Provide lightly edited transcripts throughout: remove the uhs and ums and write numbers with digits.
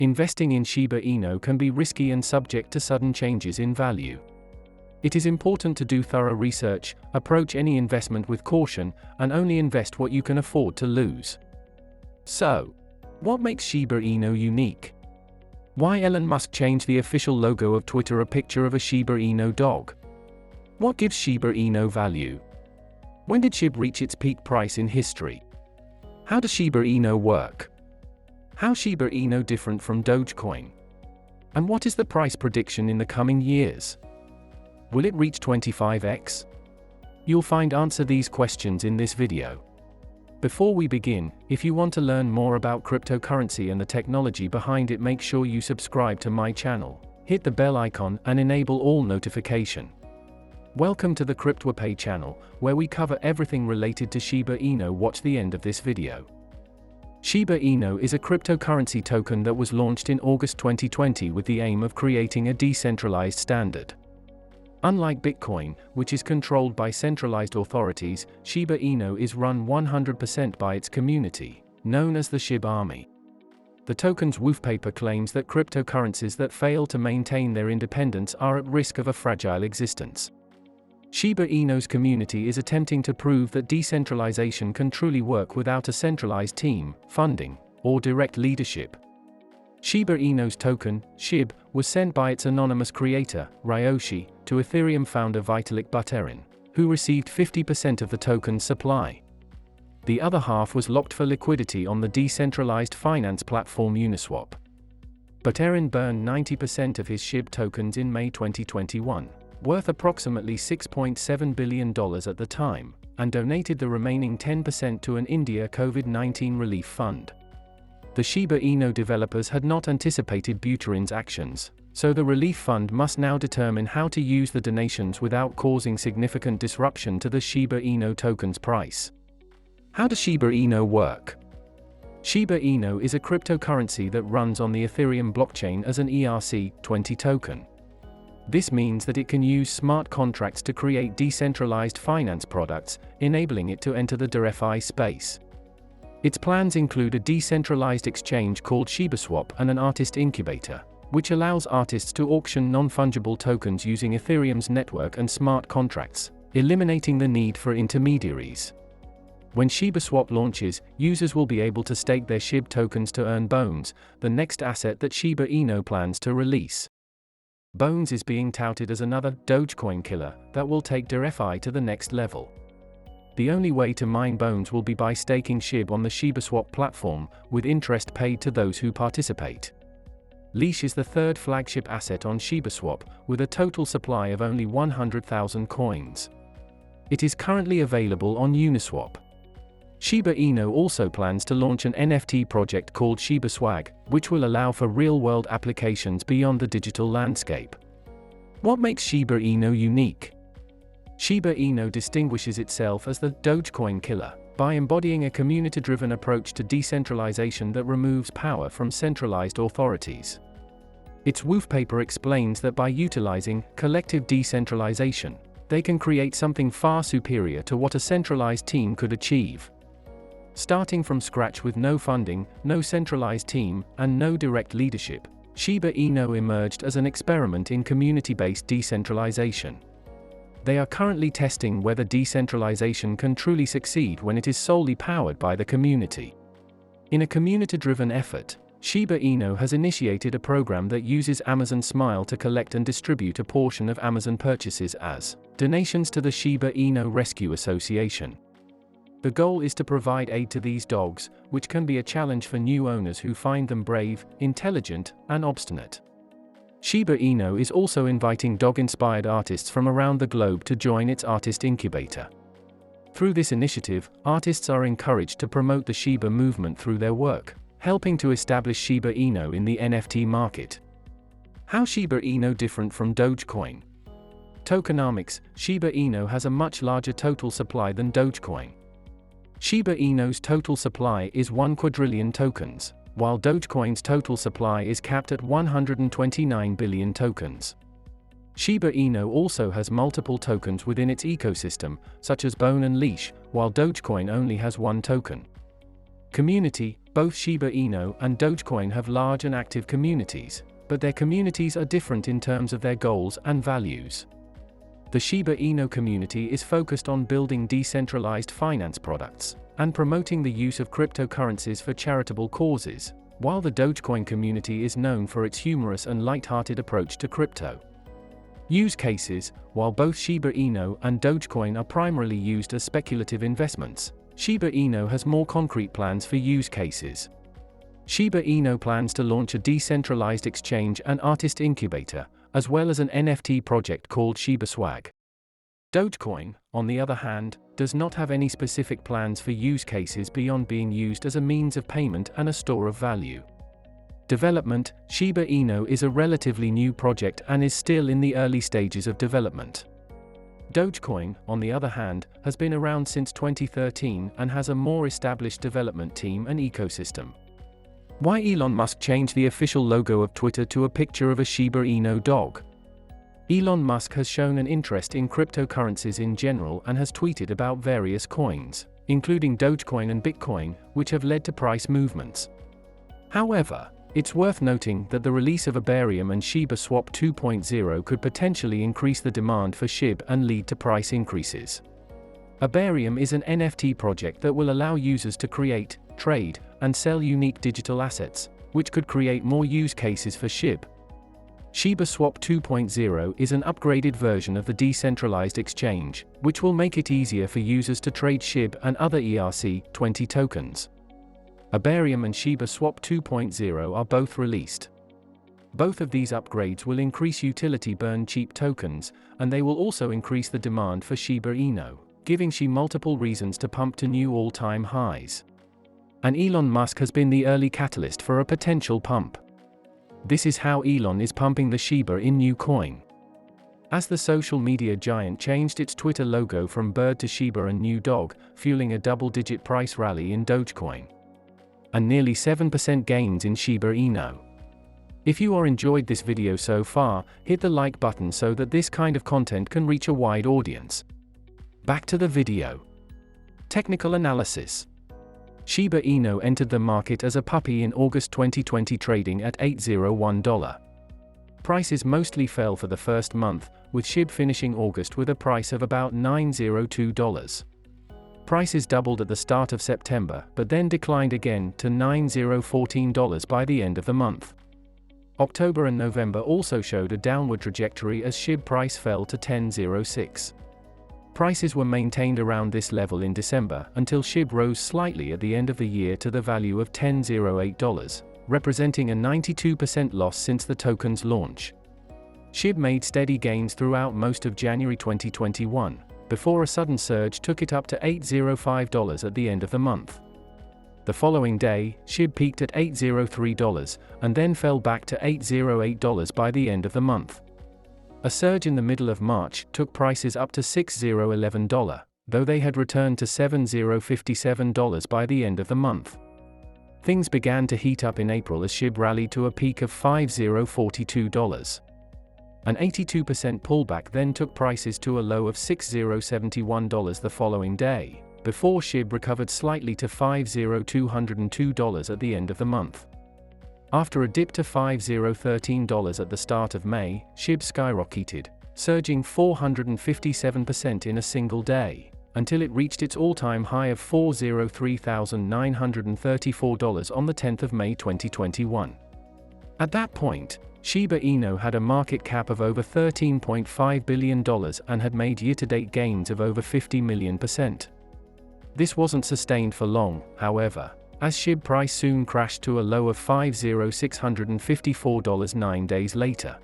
Investing in Shiba Inu can be risky and subject to sudden changes in value. It is important to do thorough research, approach any investment with caution, and only invest what you can afford to lose. So, what makes Shiba Inu unique? Why Elon Musk changed the official logo of Twitter a picture of a Shiba Inu dog? What gives Shiba Inu value? When did SHIB reach its peak price in history? How does Shiba Inu work? How Shiba Inu different from Dogecoin? And what is the price prediction in the coming years? Will it reach 25x? You'll answer these questions in this video. Before we begin, if you want to learn more about cryptocurrency and the technology behind it, make sure you subscribe to my channel, hit the bell icon and enable all notification. Welcome to the CryptoWape channel, where we cover everything related to Shiba Inu. Watch the end of this video. Shiba Inu is a cryptocurrency token that was launched in August 2020 with the aim of creating a decentralized standard. Unlike Bitcoin, which is controlled by centralized authorities, Shiba Inu is run 100% by its community, known as the SHIB Army. The token's whitepaper claims that cryptocurrencies that fail to maintain their independence are at risk of a fragile existence. Shiba Inu's community is attempting to prove that decentralization can truly work without a centralized team, funding, or direct leadership. Shiba Inu's token, SHIB, was sent by its anonymous creator, Ryoshi, to Ethereum founder Vitalik Buterin, who received 50% of the token's supply. The other half was locked for liquidity on the decentralized finance platform Uniswap. Buterin burned 90% of his SHIB tokens in May 2021, worth approximately $6.7 billion at the time, and donated the remaining 10% to an India COVID-19 relief fund. The Shiba Inu developers had not anticipated Buterin's actions, so the relief fund must now determine how to use the donations without causing significant disruption to the Shiba Inu token's price. How does Shiba Inu work? Shiba Inu is a cryptocurrency that runs on the Ethereum blockchain as an ERC-20 token. This means that it can use smart contracts to create decentralized finance products, enabling it to enter the DeFi space. Its plans include a decentralized exchange called ShibaSwap and an artist incubator, which allows artists to auction non-fungible tokens using Ethereum's network and smart contracts, eliminating the need for intermediaries. When ShibaSwap launches, users will be able to stake their SHIB tokens to earn Bones, the next asset that Shiba Inu plans to release. Bones is being touted as another Dogecoin killer that will take DeFi to the next level. The only way to mine Bones will be by staking SHIB on the ShibaSwap platform, with interest paid to those who participate. Leash is the third flagship asset on ShibaSwap, with a total supply of only 100,000 coins. It is currently available on Uniswap. Shiba Inu also plans to launch an NFT project called ShibaSwag, which will allow for real-world applications beyond the digital landscape. What makes Shiba Inu unique? Shiba Inu distinguishes itself as the Dogecoin killer by embodying a community-driven approach to decentralization that removes power from centralized authorities. Its whitepaper explains that by utilizing collective decentralization, they can create something far superior to what a centralized team could achieve. Starting from scratch with no funding, no centralized team, and no direct leadership, Shiba Inu emerged as an experiment in community-based decentralization. They are currently testing whether decentralization can truly succeed when it is solely powered by the community. In a community-driven effort, Shiba Inu has initiated a program that uses Amazon Smile to collect and distribute a portion of Amazon purchases as donations to the Shiba Inu Rescue Association. The goal is to provide aid to these dogs, which can be a challenge for new owners who find them brave, intelligent, and obstinate. Shiba Inu is also inviting dog-inspired artists from around the globe to join its artist incubator. Through this initiative, artists are encouraged to promote the Shiba movement through their work, helping to establish Shiba Inu in the NFT market. How Shiba Inu different from Dogecoin? Tokenomics: Shiba Inu has a much larger total supply than Dogecoin. Shiba Inu's total supply is 1 quadrillion tokens, while Dogecoin's total supply is capped at 129 billion tokens. Shiba Inu also has multiple tokens within its ecosystem, such as Bone and Leash, while Dogecoin only has one token. Community: Both Shiba Inu and Dogecoin have large and active communities, but their communities are different in terms of their goals and values. The Shiba Inu community is focused on building decentralized finance products and promoting the use of cryptocurrencies for charitable causes, while the Dogecoin community is known for its humorous and light-hearted approach to crypto. Use cases: while both Shiba Inu and Dogecoin are primarily used as speculative investments, Shiba Inu has more concrete plans for use cases. Shiba Inu plans to launch a decentralized exchange and artist incubator, as well as an NFT project called Shiba Swag. Dogecoin, on the other hand, does not have any specific plans for use cases beyond being used as a means of payment and a store of value. Development: Shiba Inu is a relatively new project and is still in the early stages of development. Dogecoin, on the other hand, has been around since 2013 and has a more established development team and ecosystem. Why Elon Musk changed the official logo of Twitter to a picture of a Shiba Inu dog? Elon Musk has shown an interest in cryptocurrencies in general and has tweeted about various coins, including Dogecoin and Bitcoin, which have led to price movements. However, it's worth noting that the release of Ethereum and Shiba Swap 2.0 could potentially increase the demand for SHIB and lead to price increases. Ethereum is an NFT project that will allow users to create, trade, and sell unique digital assets, which could create more use cases for SHIB. Shiba Swap 2.0 is an upgraded version of the decentralized exchange, which will make it easier for users to trade SHIB and other ERC-20 tokens. Ethereum and Shiba Swap 2.0 are both released. Both of these upgrades will increase utility burn cheap tokens, and they will also increase the demand for Shiba Inu, giving SHIB multiple reasons to pump to new all-time highs. And Elon Musk has been the early catalyst for a potential pump. This is how Elon is pumping the Shiba Inu coin. As the social media giant changed its Twitter logo from bird to Shiba and new dog, fueling a double-digit price rally in Dogecoin and nearly 7% gains in Shiba Inu. If you enjoyed this video so far, hit the like button so that this kind of content can reach a wide audience. Back to the video. Technical analysis. Shiba Inu entered the market as a puppy in August 2020, trading at $801. Prices mostly fell for the first month, with SHIB finishing August with a price of about $902. Prices doubled at the start of September, but then declined again to $914 by the end of the month. October and November also showed a downward trajectory as SHIB price fell to $10.06. Prices were maintained around this level in December, until SHIB rose slightly at the end of the year to the value of $10.08, representing a 92% loss since the token's launch. SHIB made steady gains throughout most of January 2021, before a sudden surge took it up to $805 at the end of the month. The following day, SHIB peaked at $803, and then fell back to $808 by the end of the month. A surge in the middle of March took prices up to $611, though they had returned to $757 by the end of the month. Things began to heat up in April as SHIB rallied to a peak of $5,042. An 82% pullback then took prices to a low of $6,071 the following day, before SHIB recovered slightly to $5,202 at the end of the month. After a dip to $5,013 at the start of May, SHIB skyrocketed, surging 457% in a single day, until it reached its all-time high of $403,934 on the 10th of May 2021. At that point, Shiba Inu had a market cap of over $13.5 billion and had made year-to-date gains of over 50 million %. This wasn't sustained for long, however, as SHIB price soon crashed to a low of $5,654 9 days later.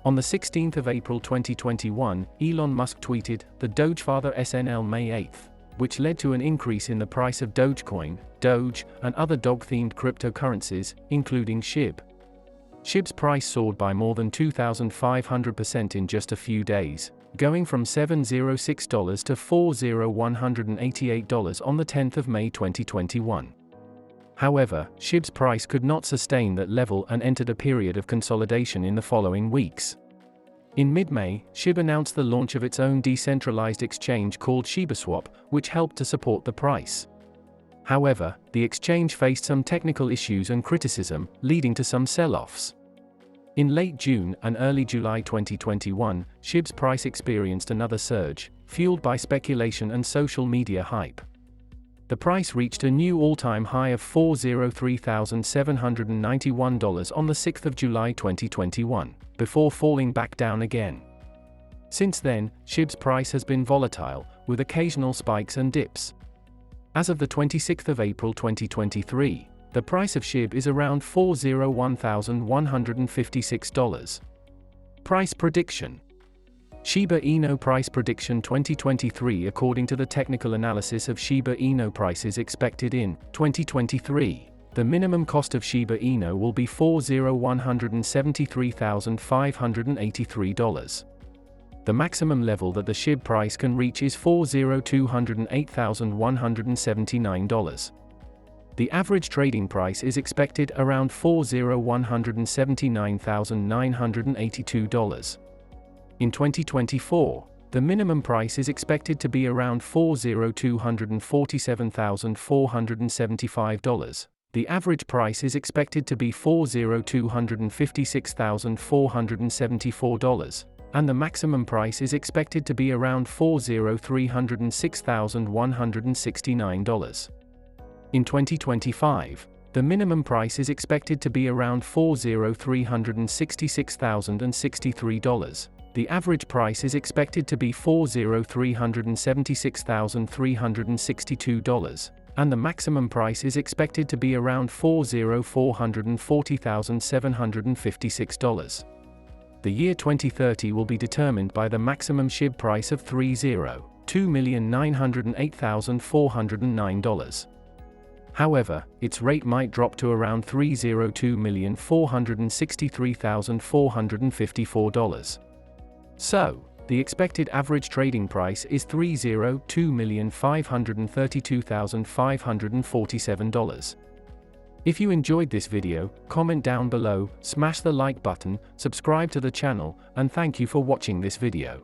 On the 16th of April 2021, Elon Musk tweeted, "The Dogefather SNL May 8th," which led to an increase in the price of Dogecoin, Doge, and other dog-themed cryptocurrencies, including SHIB. SHIB's price soared by more than 2,500% in just a few days, going from $706 to $4,188 on the 10th of May 2021. However, SHIB's price could not sustain that level and entered a period of consolidation in the following weeks. In mid-May, SHIB announced the launch of its own decentralized exchange called ShibaSwap, which helped to support the price. However, the exchange faced some technical issues and criticism, leading to some sell-offs. In late June and early July 2021, SHIB's price experienced another surge, fueled by speculation and social media hype. The price reached a new all-time high of $403,791 on the 6th of July 2021, before falling back down again. Since then, SHIB's price has been volatile, with occasional spikes and dips. As of the 26th of April 2023, the price of SHIB is around $401,156. Price prediction. Shiba Inu price prediction 2023. According to the technical analysis of Shiba Inu prices expected in 2023, the minimum cost of Shiba Inu will be $401,173,583. The maximum level that the SHIB price can reach is $402,879. The average trading price is expected around $401,79,982. In 2024, the minimum price is expected to be around $402,475. The average price is expected to be $402,256,474. And the maximum price is expected to be around $403,669. In 2025, the minimum price is expected to be around $403,660,063. The average price is expected to be $403,763,362, and the maximum price is expected to be around $404,040,756. The year 2030 will be determined by the maximum SHIB price of $302,908,409. However, its rate might drop to around $302,463,454. So, the expected average trading price is $302,532,547. If you enjoyed this video, comment down below, smash the like button, subscribe to the channel, and thank you for watching this video.